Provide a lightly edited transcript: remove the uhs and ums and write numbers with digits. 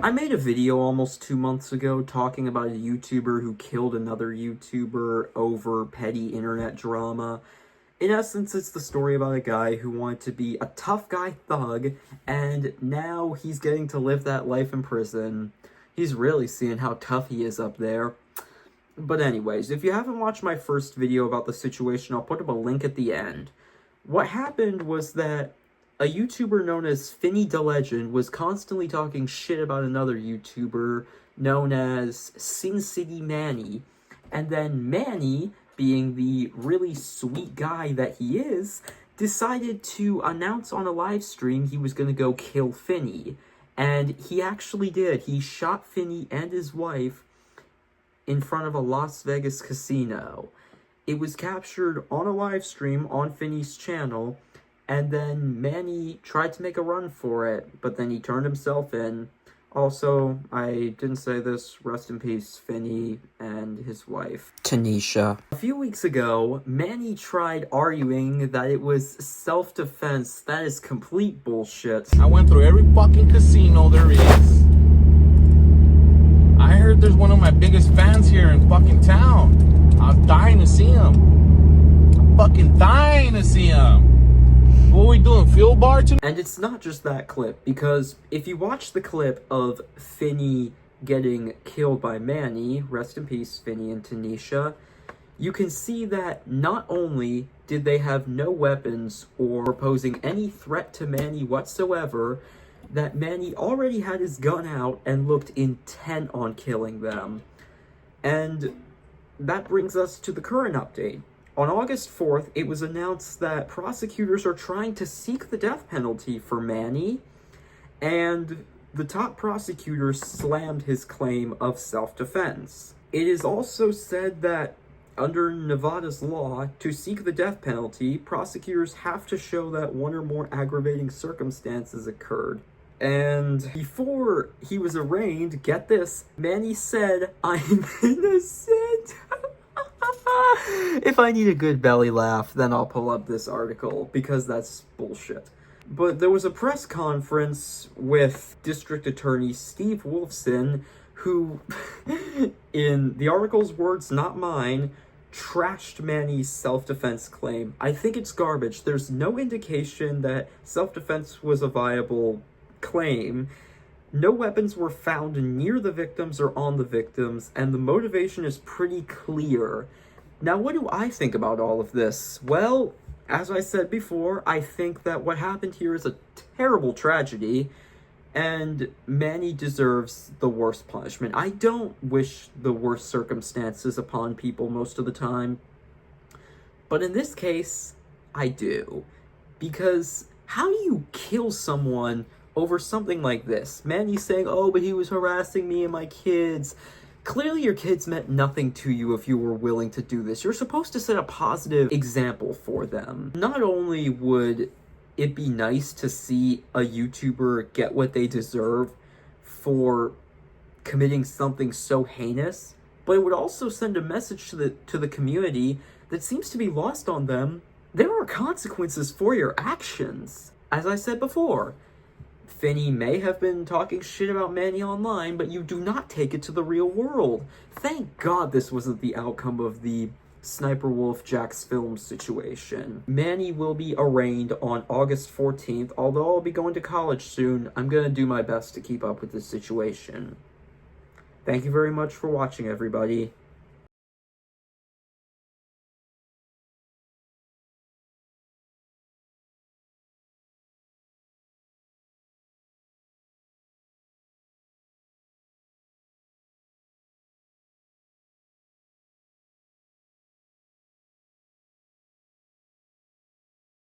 I made a video almost 2 months ago talking about a YouTuber who killed another YouTuber over petty internet drama. In essence, it's the story about a guy who wanted to be a tough guy thug, and now he's getting to live that life in prison. He's really seeing how tough he is up there. But anyways, if you haven't watched my first video about the situation, I'll put up a link at the end. What happened was that a YouTuber known as Finny Da Legend was constantly talking shit about another YouTuber known as Sin City Manny. And then Manny, being the really sweet guy that he is, decided to announce on a live stream he was going to go kill Finny. And he actually did. He shot Finny and his wife in front of a Las Vegas casino. It was captured on a live stream on Finny's channel. And then Manny tried to make a run for it, but then he turned himself in. Also, I didn't say this, rest in peace, Finny and his wife, Tanisha. A few weeks ago, Manny tried arguing that it was self-defense. That is complete bullshit. I went through every fucking casino there is. I heard there's one of my biggest fans here in fucking town. I'm dying to see him. I'm fucking dying to see him. What are we doing, field bar tonight? And it's not just that clip, because if you watch the clip of Finny getting killed by Manny, rest in peace, Finny and Tanisha, you can see that not only did they have no weapons or posing any threat to Manny whatsoever, that Manny already had his gun out and looked intent on killing them. And that brings us to the current update. On August 4th, it was announced that prosecutors are trying to seek the death penalty for Manny, and the top prosecutor slammed his claim of self-defense. It is also said that under Nevada's law, to seek the death penalty, prosecutors have to show that one or more aggravating circumstances occurred. And before he was arraigned, get this, Manny said, "I'm innocent." If I need a good belly laugh, then I'll pull up this article, because that's bullshit. But there was a press conference with District Attorney Steve Wolfson, who, in the article's words, not mine, trashed Manny's self-defense claim. I think it's garbage. There's no indication that self-defense was a viable claim. No weapons were found near the victims or on the victims, and the motivation is pretty clear. Now, what do I think about all of this? Well, as I said before, I think that what happened here is a terrible tragedy, and Manny deserves the worst punishment. I don't wish the worst circumstances upon people most of the time, but in this case, I do. Because how do you kill someone over something like this? Manny's saying, "Oh, but he was harassing me and my kids." Clearly your kids meant nothing to you if you were willing to do this. You're supposed to set a positive example for them. Not only would it be nice to see a YouTuber get what they deserve for committing something so heinous, but it would also send a message to the community that seems to be lost on them. There are consequences for your actions. As I said before, Finny may have been talking shit about Manny online, but you do not take it to the real world. Thank God this wasn't the outcome of the Sniper Wolf Jax film situation. Manny will be arraigned on August 14th. Although I'll be going to college soon, I'm gonna do my best to keep up with this situation. Thank you very much for watching, everybody.